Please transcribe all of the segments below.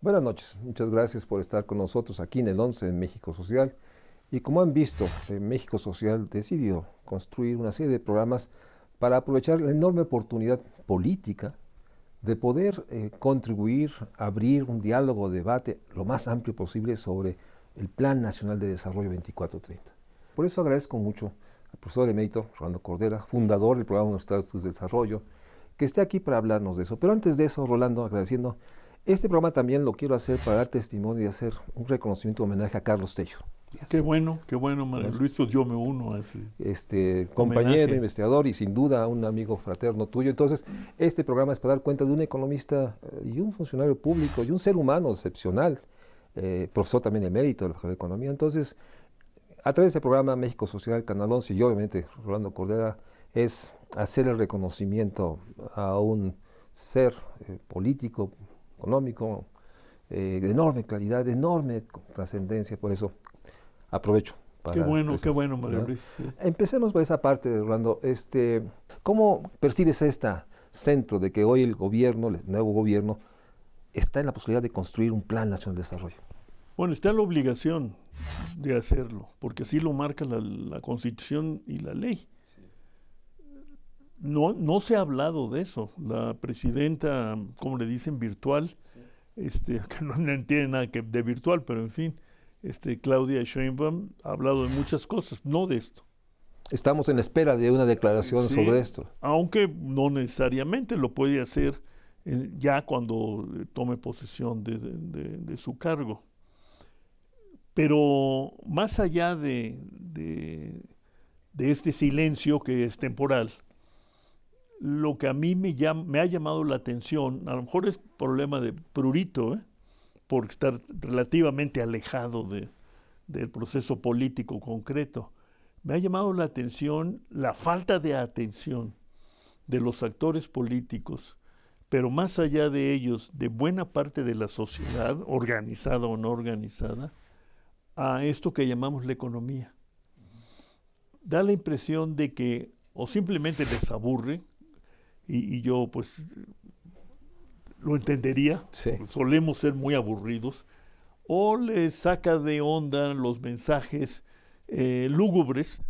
Buenas noches, muchas gracias por estar con nosotros aquí en el 11 en México Social. Y como han visto, México Social decidió construir una serie de programas para aprovechar la enorme oportunidad política de poder contribuir, abrir un diálogo, debate lo más amplio posible sobre el Plan Nacional de Desarrollo 2430. Por eso agradezco mucho al profesor emérito Rolando Cordera, fundador del programa Universitario de Estudios de Desarrollo, que esté aquí para hablarnos de eso. Pero antes de eso, Rolando, agradeciendo, este programa también lo quiero hacer para dar testimonio y hacer un reconocimiento, homenaje a Carlos Tello. Qué bueno, María Luis, pues yo me uno a ese Compañero, homenaje. investigador y sin duda un amigo fraterno tuyo. Entonces, este programa es para dar cuenta de un economista y un funcionario público y un ser humano excepcional, profesor también emérito de la Facultad de Economía. Entonces, a través de este programa México Social, Canal 11 y obviamente Rolando Cordera, es hacer el reconocimiento a un ser político, económico, de enorme claridad, de enorme trascendencia. Por eso aprovecho para Qué decir, bueno, María ¿no? Luis. Sí. Empecemos por esa parte, Rolando. ¿Cómo percibes centro de que hoy el gobierno, el nuevo gobierno, está en la posibilidad de construir un plan nacional de desarrollo? Bueno, está la obligación de hacerlo, porque así lo marca la Constitución y la ley. No se ha hablado de eso. La presidenta, como le dicen, virtual, que no tiene nada que de virtual, pero en fin, Claudia Sheinbaum ha hablado de muchas cosas, no de esto. Estamos en espera de una declaración sobre Sí, esto. aunque no necesariamente lo puede hacer ya cuando tome posesión de su cargo. Pero más allá de este silencio que es temporal, lo que a mí me ha llamado la atención, a lo mejor es problema de prurito, por estar relativamente alejado del proceso político concreto, me ha llamado la atención la falta de atención de los actores políticos, pero más allá de ellos, de buena parte de la sociedad, organizada o no organizada, a esto que llamamos la economía. Da la impresión de que o simplemente les aburre, y yo pues lo entendería, Sí. solemos ser muy aburridos, o les saca de onda los mensajes lúgubres,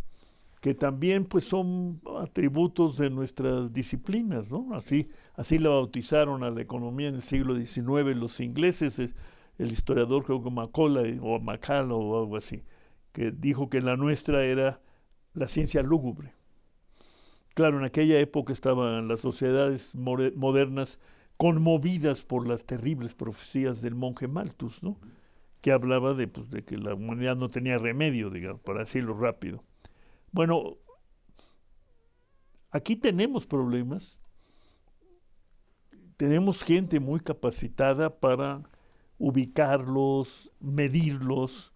que también pues son atributos de nuestras disciplinas, ¿no? Así la bautizaron a la economía en el siglo XIX los ingleses, el historiador creo que Macaulay o Macal o algo así, que dijo que la nuestra era la ciencia lúgubre. Claro, en aquella época estaban las sociedades modernas conmovidas por las terribles profecías del monje Malthus, ¿no? Que hablaba de que la humanidad no tenía remedio, digamos, para decirlo rápido. Bueno, aquí tenemos problemas, tenemos gente muy capacitada para ubicarlos, medirlos,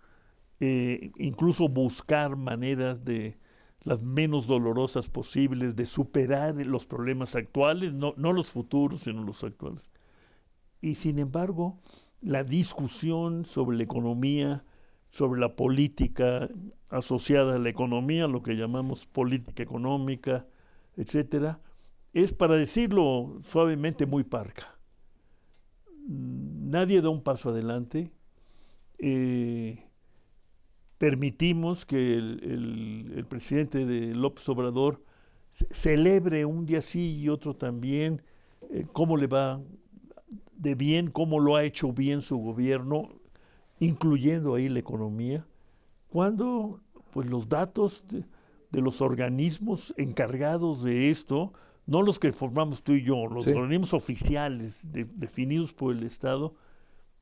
incluso buscar maneras de las menos dolorosas posibles de superar los problemas actuales, no los futuros, sino los actuales. Y sin embargo, la discusión sobre la economía, sobre la política asociada a la economía, lo que llamamos política económica, etcétera, es, para decirlo suavemente, muy parca. Nadie da un paso adelante. Permitimos que el presidente de López Obrador celebre un día sí y otro también cómo le va de bien, cómo lo ha hecho bien su gobierno, incluyendo ahí la economía, cuando pues los datos de los organismos encargados de esto, no los que formamos tú y yo, los Sí. organismos oficiales definidos por el Estado,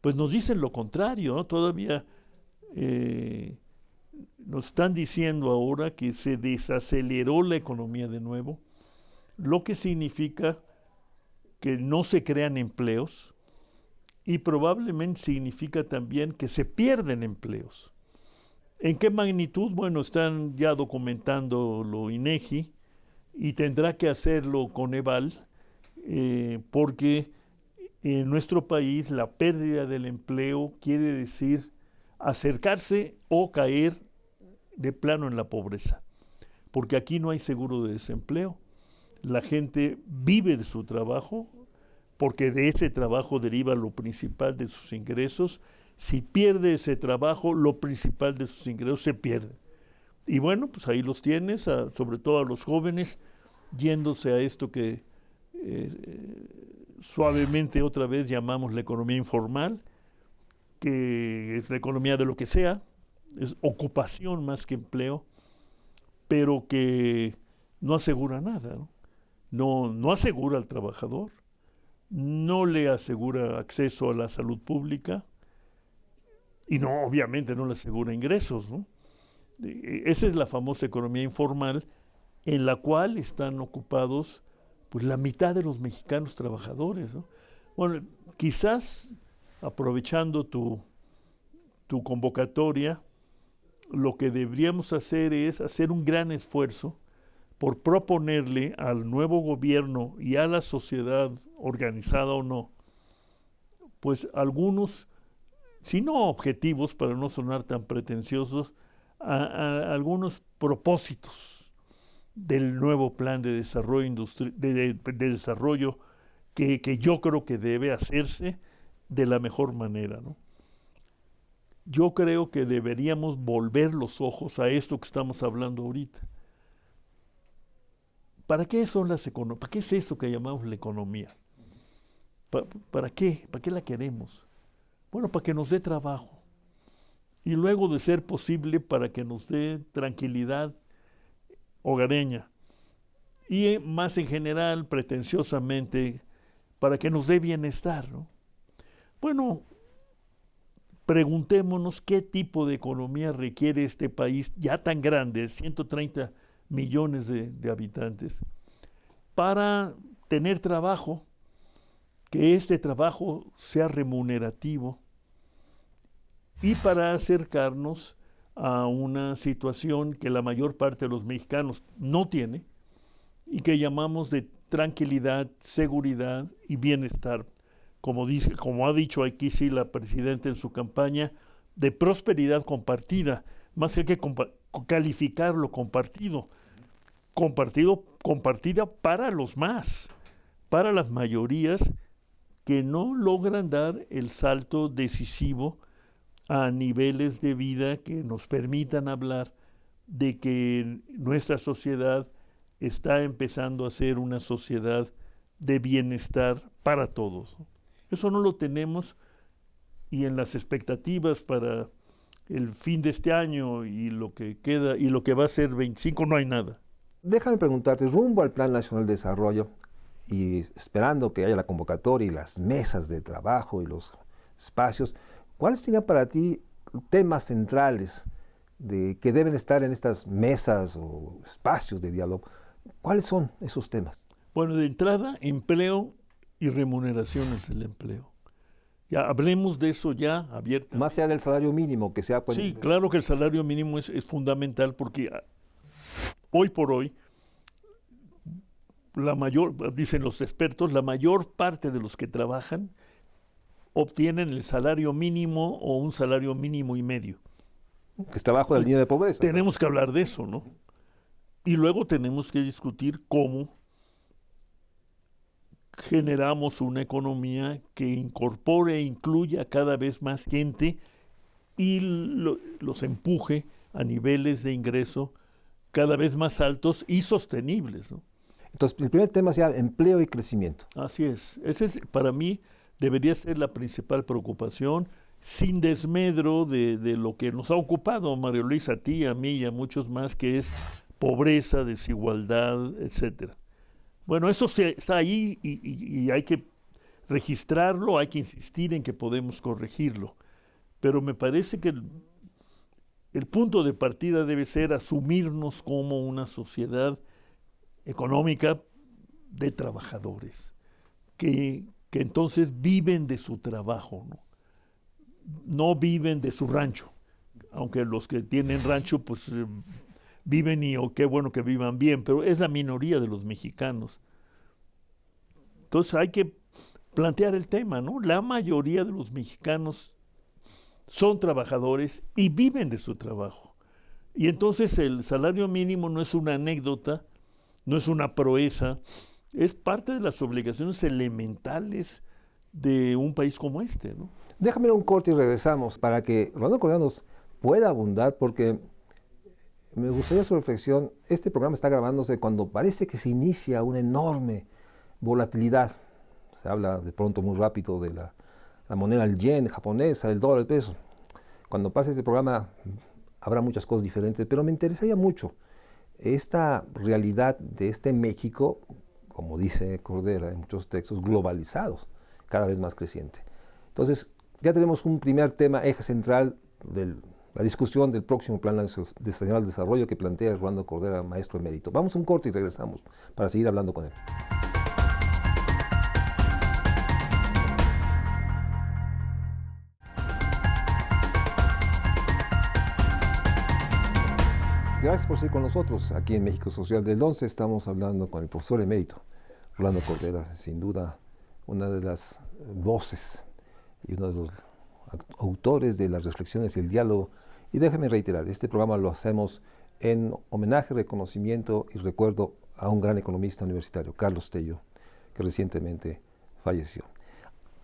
pues nos dicen lo contrario, ¿no? Todavía nos están diciendo ahora que se desaceleró la economía de nuevo, lo que significa que no se crean empleos y probablemente significa también que se pierden empleos. ¿En qué magnitud? Bueno, están ya documentando lo INEGI y tendrá que hacerlo Coneval, porque en nuestro país la pérdida del empleo quiere decir acercarse o caer de plano en la pobreza, porque aquí no hay seguro de desempleo. La gente vive de su trabajo, porque de ese trabajo deriva lo principal de sus ingresos. Si pierde ese trabajo, lo principal de sus ingresos se pierde. Y bueno, pues ahí los tienes, sobre todo a los jóvenes, yéndose a esto que suavemente otra vez llamamos la economía informal, que es la economía de lo que sea, es ocupación más que empleo, pero que no asegura nada, ¿no? No asegura al trabajador, no le asegura acceso a la salud pública y no, obviamente no le asegura ingresos, ¿no? Esa es la famosa economía informal en la cual están ocupados pues la mitad de los mexicanos trabajadores, ¿no? Bueno, quizás aprovechando tu convocatoria, lo que deberíamos hacer es hacer un gran esfuerzo por proponerle al nuevo gobierno y a la sociedad, organizada o no, pues algunos, si no objetivos, para no sonar tan pretenciosos, a algunos propósitos del nuevo plan de desarrollo, de desarrollo que yo creo que debe hacerse de la mejor manera, ¿no? Yo creo que deberíamos volver los ojos a esto que estamos hablando ahorita. ¿Para qué son las economías? ¿Para qué es esto que llamamos la economía? ¿Para qué? ¿Para qué la queremos? Bueno, para que nos dé trabajo. Y luego, de ser posible, para que nos dé tranquilidad hogareña. Y más en general, pretenciosamente, para que nos dé bienestar, ¿no? Bueno, preguntémonos qué tipo de economía requiere este país ya tan grande, 130 millones de habitantes, para tener trabajo, que este trabajo sea remunerativo y para acercarnos a una situación que la mayor parte de los mexicanos no tiene y que llamamos de tranquilidad, seguridad y bienestar. Como ha dicho aquí sí la presidenta en su campaña, de prosperidad compartida, más que calificarlo compartida para los más, para las mayorías que no logran dar el salto decisivo a niveles de vida que nos permitan hablar de que nuestra sociedad está empezando a ser una sociedad de bienestar para todos, ¿no? Eso no lo tenemos, y en las expectativas para el fin de este año y lo que queda y lo que va a ser 25 no hay nada. Déjame preguntarte, rumbo al Plan Nacional de Desarrollo y esperando que haya la convocatoria y las mesas de trabajo y los espacios, ¿cuáles serían para ti temas centrales que deben estar en estas mesas o espacios de diálogo? ¿Cuáles son esos temas? Bueno, de entrada, empleo y remuneraciones del empleo. Ya hablemos de eso ya abiertamente. Más allá del salario mínimo que sea... Sí, claro que el salario mínimo es fundamental porque hoy por hoy, dicen los expertos, la mayor parte de los que trabajan obtienen el salario mínimo o un salario mínimo y medio. Que está bajo la línea de pobreza. Tenemos que hablar de eso, ¿no? Y luego tenemos que discutir cómo generamos una economía que incorpore e incluya cada vez más gente y los empuje a niveles de ingreso cada vez más altos y sostenibles, ¿no? Entonces, el primer tema sería empleo y crecimiento. Así es. Ese para mí debería ser la principal preocupación, sin desmedro de lo que nos ha ocupado, María Luisa, a ti, a mí y a muchos más, que es pobreza, desigualdad, etcétera. Bueno, eso está ahí y hay que registrarlo, hay que insistir en que podemos corregirlo. Pero me parece que el punto de partida debe ser asumirnos como una sociedad económica de trabajadores, que entonces viven de su trabajo, ¿no? No viven de su rancho, aunque los que tienen rancho pues viven y qué bueno que vivan bien, pero es la minoría de los mexicanos. Entonces hay que plantear el tema, ¿no? La mayoría de los mexicanos son trabajadores y viven de su trabajo. Y entonces el salario mínimo no es una anécdota, no es una proeza, Es parte de las obligaciones elementales de un país como este, ¿no? Déjame ir a un corte y regresamos para que Rolando Cordera nos pueda abundar, porque me gustaría su reflexión. Este programa está grabándose cuando parece que se inicia una enorme volatilidad. Se habla de pronto muy rápido de la moneda, el yen japonesa, el dólar, el peso. Cuando pase este programa habrá muchas cosas diferentes, pero me interesaría mucho esta realidad de este México, como dice Cordera en muchos textos, globalizados, cada vez más creciente. Entonces, ya tenemos un primer tema, eje central de la discusión del próximo Plan Nacional de Desarrollo que plantea Rolando Cordera, maestro emérito. Vamos a un corte y regresamos para seguir hablando con él. Gracias por seguir con nosotros aquí en México Social del 11. Estamos hablando con el profesor emérito Rolando Cordera, sin duda una de las voces y uno de los autores de las reflexiones y el diálogo. Y déjeme reiterar, este programa lo hacemos en homenaje, reconocimiento y recuerdo a un gran economista universitario, Carlos Tello, que recientemente falleció.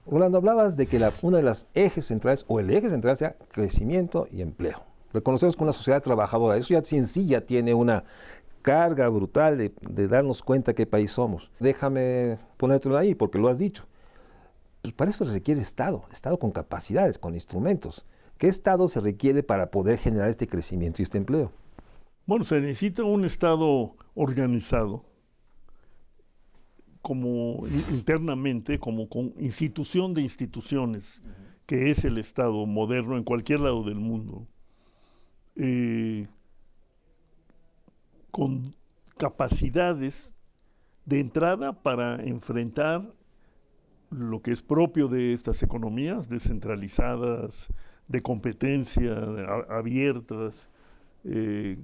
Rolando, hablabas de que una de las ejes centrales, o el eje central, sea crecimiento y empleo. Reconocemos con una sociedad trabajadora. Eso ya en sí ya tiene una carga brutal de darnos cuenta qué país somos. Déjame ponértelo ahí, porque lo has dicho. Pues para eso se requiere Estado con capacidades, con instrumentos. ¿Qué Estado se requiere para poder generar este crecimiento y este empleo? Bueno, se necesita un Estado organizado, como internamente, como con institución de instituciones, que es el Estado moderno en cualquier lado del mundo. Con capacidades de entrada para enfrentar lo que es propio de estas economías descentralizadas, de competencia, abiertas,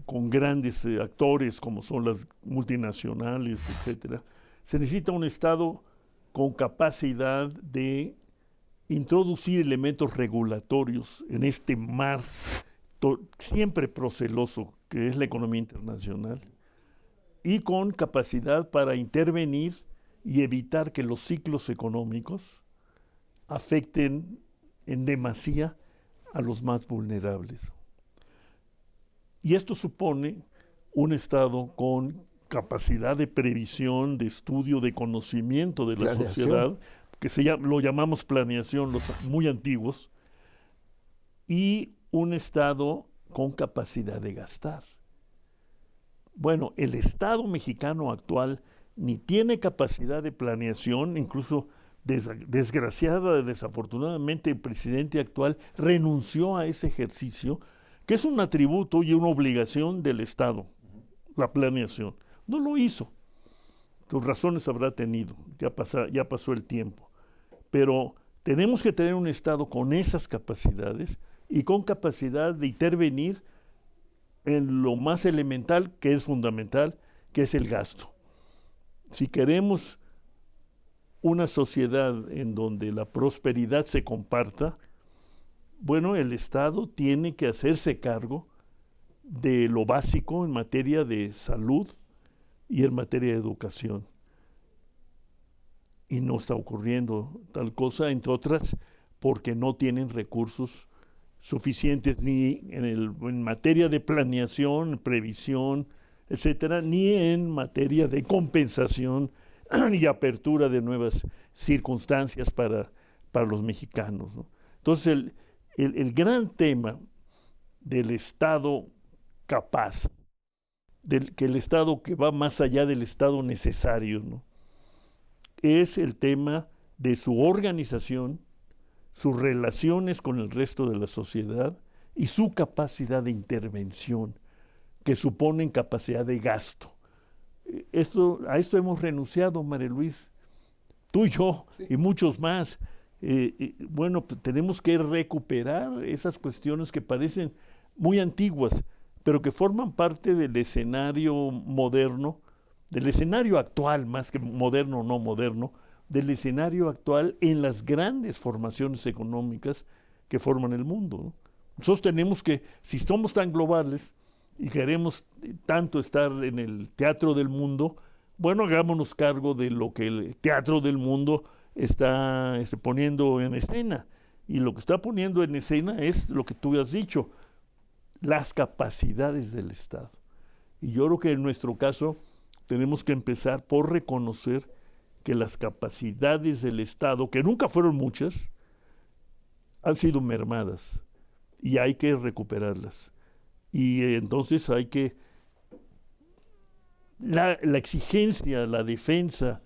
con grandes actores como son las multinacionales, etcétera. Se necesita un Estado con capacidad de introducir elementos regulatorios en este mar siempre proceloso que es la economía internacional, y con capacidad para intervenir y evitar que los ciclos económicos afecten en demasía a los más vulnerables. Y esto supone un Estado con capacidad de previsión, de estudio, de conocimiento de la sociedad, que lo llamamos planeación, los muy antiguos, y un Estado con capacidad de gastar. Bueno, el Estado mexicano actual ni tiene capacidad de planeación, incluso desafortunadamente el presidente actual renunció a ese ejercicio, que es un atributo y una obligación del Estado, la planeación. No lo hizo. Sus razones habrá tenido, ya pasó el tiempo. Pero tenemos que tener un Estado con esas capacidades y con capacidad de intervenir en lo más elemental, que es fundamental, que es el gasto. Si queremos una sociedad en donde la prosperidad se comparta, bueno, el Estado tiene que hacerse cargo de lo básico en materia de salud y en materia de educación. Y no está ocurriendo tal cosa, entre otras, porque no tienen recursos suficientes ni en materia de planeación, previsión, etcétera, ni en materia de compensación y apertura de nuevas circunstancias para los mexicanos, ¿no? Entonces, el gran tema del Estado capaz, que el Estado que va más allá del Estado necesario, ¿no?, es el tema de su organización, sus relaciones con el resto de la sociedad y su capacidad de intervención, que suponen capacidad de gasto. A esto hemos renunciado, María Luis, tú y yo, sí, y muchos más. Bueno, tenemos que recuperar esas cuestiones que parecen muy antiguas, pero que forman parte del escenario moderno, del escenario actual, más que moderno o no moderno, del escenario actual en las grandes formaciones económicas que forman el mundo, ¿no? Nosotros tenemos que, si somos tan globales y queremos tanto estar en el teatro del mundo, bueno, hagámonos cargo de lo que el teatro del mundo está poniendo en escena. Y lo que está poniendo en escena es lo que tú has dicho, las capacidades del Estado. Y yo creo que en nuestro caso tenemos que empezar por reconocer que las capacidades del Estado, que nunca fueron muchas, han sido mermadas y hay que recuperarlas. Y entonces hay que... La exigencia, la defensa,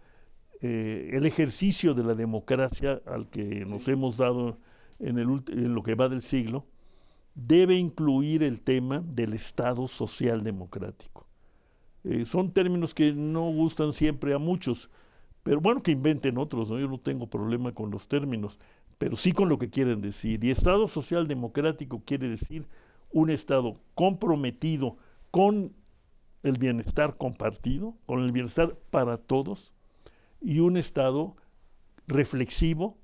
el ejercicio de la democracia al que nos hemos dado en lo que va del siglo, debe incluir el tema del Estado social democrático. Son términos que no gustan siempre a muchos, pero bueno, que inventen otros, ¿no? Yo no tengo problema con los términos, pero sí con lo que quieren decir. Y Estado social democrático quiere decir un Estado comprometido con el bienestar compartido, con el bienestar para todos, y un Estado reflexivo,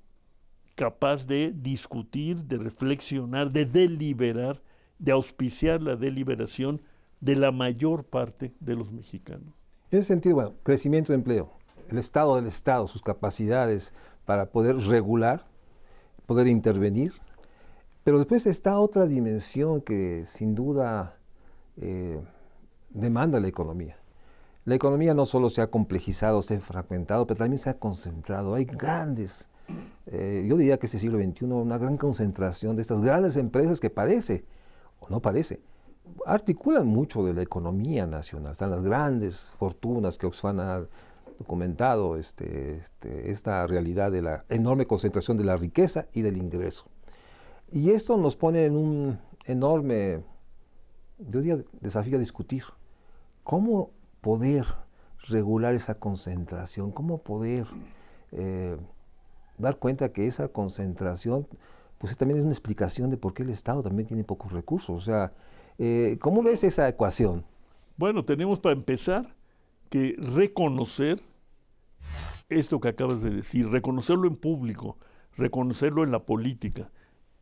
capaz de discutir, de reflexionar, de deliberar, de auspiciar la deliberación de la mayor parte de los mexicanos. En ese sentido, bueno, crecimiento de empleo, el estado del Estado, sus capacidades para poder regular, poder intervenir, pero después está otra dimensión que sin duda demanda la economía. La economía no solo se ha complejizado, se ha fragmentado, pero también se ha concentrado. Hay grandes, yo diría que este siglo XXI, una gran concentración de estas grandes empresas que parece, o no parece, articulan mucho de la economía nacional. Están las grandes fortunas que Oxfam ha documentado, esta realidad de la enorme concentración de la riqueza y del ingreso. Y esto nos pone en un enorme, yo diría, desafío a discutir. ¿Cómo poder regular esa concentración? ¿Cómo poder dar cuenta que esa concentración pues también es una explicación de por qué el Estado también tiene pocos recursos? O sea, ¿cómo ves esa ecuación? Bueno, tenemos para empezar que reconocer esto que acabas de decir, reconocerlo en público, reconocerlo en la política.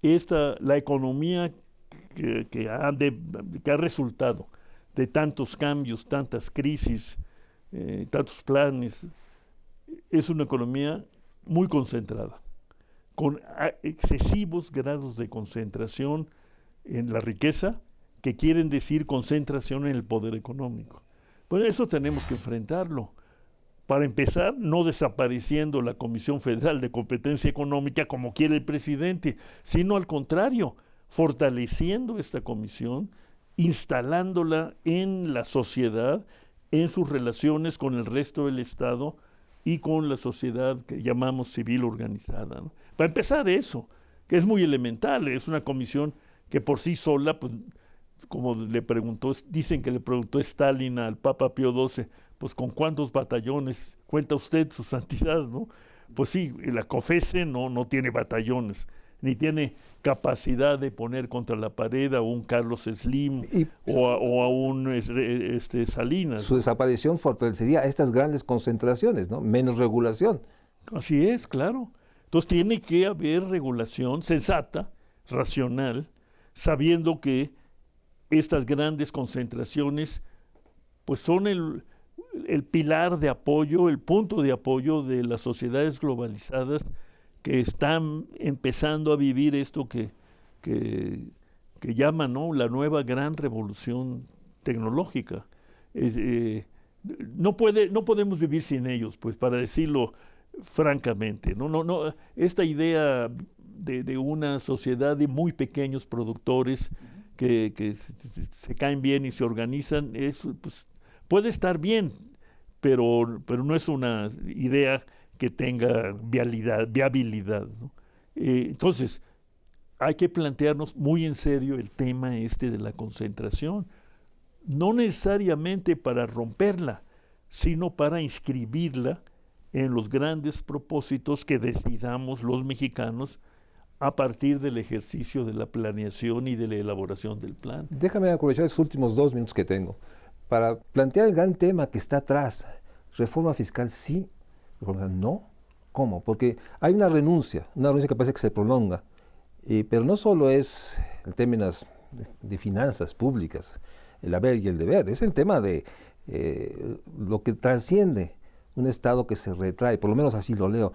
La economía que ha resultado de tantos cambios, tantas crisis, tantos planes, es una economía muy concentrada, con excesivos grados de concentración en la riqueza, que quieren decir concentración en el poder económico. Bueno, eso tenemos que enfrentarlo. Para empezar, no desapareciendo la Comisión Federal de Competencia Económica como quiere el presidente, sino al contrario, fortaleciendo esta comisión, instalándola en la sociedad, en sus relaciones con el resto del Estado y con la sociedad que llamamos civil organizada, ¿no? Para empezar eso, que es muy elemental, es una comisión que por sí sola, pues, como dicen que le preguntó Stalin al Papa Pío XII, pues ¿con cuántos batallones cuenta usted, su santidad, no? Pues sí, la COFESE no tiene batallones, ni tiene capacidad de poner contra la pared a un Carlos Slim o a un Salinas. Su desaparición fortalecería estas grandes concentraciones, ¿no? Menos regulación. Así es, claro. Entonces tiene que haber regulación sensata, racional, sabiendo que estas grandes concentraciones pues son el pilar de apoyo, el punto de apoyo de las sociedades globalizadas que están empezando a vivir esto que llaman, ¿no?, la nueva gran revolución tecnológica. No podemos vivir sin ellos, pues, para decirlo francamente. No, esta idea de una sociedad de muy pequeños productores que se caen bien y se organizan, pues, puede estar bien, pero no es una idea que tenga viabilidad, ¿no? Entonces, hay que plantearnos muy en serio el tema de la concentración, no necesariamente para romperla, sino para inscribirla en los grandes propósitos que decidamos los mexicanos a partir del ejercicio de la planeación y de la elaboración del plan. Déjame aprovechar esos últimos 2 minutos que tengo para plantear el gran tema que está atrás. Reforma fiscal sí, reforma fiscal no. ¿Cómo? Porque hay una renuncia que parece que se prolonga, pero no solo es en términos de finanzas públicas, el haber y el deber, es el tema de lo que trasciende un Estado que se retrae, por lo menos así lo leo.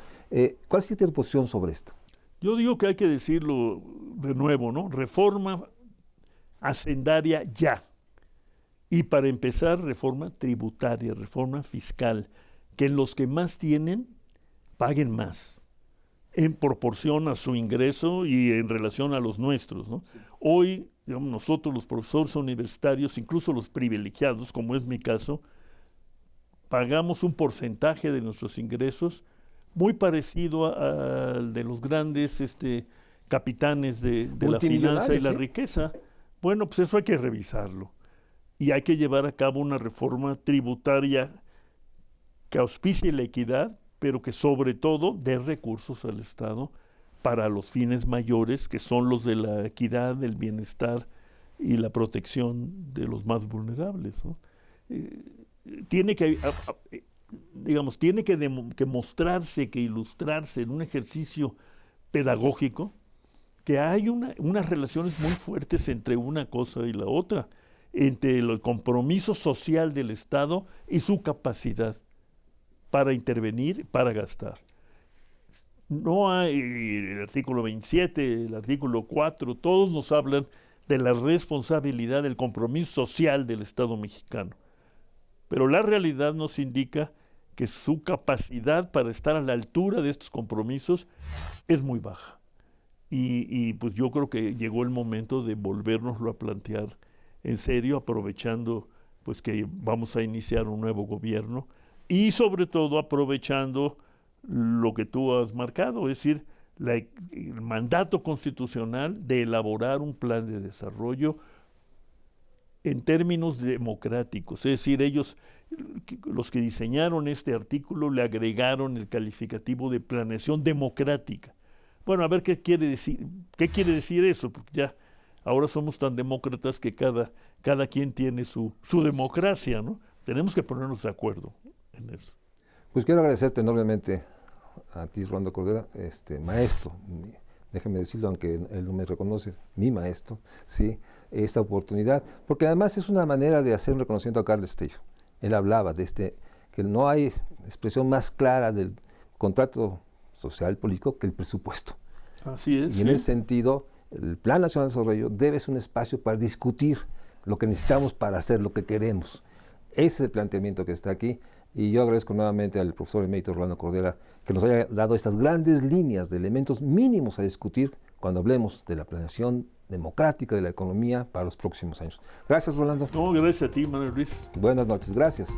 ¿Cuál es tu posición sobre esto? Yo digo que hay que decirlo de nuevo, ¿no? Reforma hacendaria ya. Y para empezar, reforma tributaria, reforma fiscal, que los que más tienen paguen más en proporción a su ingreso y en relación a los nuestros, ¿no? Sí. Hoy, digamos, nosotros los profesores universitarios, incluso los privilegiados, como es mi caso, pagamos un porcentaje de nuestros ingresos muy parecido al de los grandes capitanes de la finanza y la riqueza. Bueno, pues eso hay que revisarlo. Y hay que llevar a cabo una reforma tributaria que auspicie la equidad, pero que sobre todo dé recursos al Estado para los fines mayores, que son los de la equidad, del bienestar y la protección de los más vulnerables, ¿no? Tiene que, digamos, tiene que mostrarse, que ilustrarse en un ejercicio pedagógico que hay unas relaciones muy fuertes entre una cosa y la otra, entre el compromiso social del Estado y su capacidad para intervenir, para gastar. No hay el artículo 27, el artículo 4, todos nos hablan de la responsabilidad del compromiso social del Estado mexicano. Pero la realidad nos indica que su capacidad para estar a la altura de estos compromisos es muy baja. Y pues yo creo que llegó el momento de volvérnoslo a plantear en serio, aprovechando pues que vamos a iniciar un nuevo gobierno y sobre todo aprovechando lo que tú has marcado, es decir, el mandato constitucional de elaborar un plan de desarrollo en términos democráticos. Es decir, ellos, los que diseñaron este artículo, le agregaron el calificativo de planeación democrática. Bueno, a ver qué quiere decir eso, porque ya ahora somos tan demócratas que cada quien tiene su democracia, ¿no? Tenemos que ponernos de acuerdo en eso. Pues quiero agradecerte enormemente a ti, Rolando Cordera, maestro, déjeme decirlo, aunque él no me reconoce, mi maestro, sí, esta oportunidad, porque además es una manera de hacer un reconocimiento a Carlos Tello. Él hablaba de que no hay expresión más clara del contrato social político que el presupuesto. Así es. Y en ese sentido, el Plan Nacional de Desarrollo debe ser un espacio para discutir lo que necesitamos para hacer lo que queremos. Ese es el planteamiento que está aquí. Y yo agradezco nuevamente al profesor emérito Rolando Cordera que nos haya dado estas grandes líneas de elementos mínimos a discutir cuando hablemos de la planeación democrática de la economía para los próximos años. Gracias, Rolando. No, gracias a ti, Manuel Luis. Buenas noches, gracias.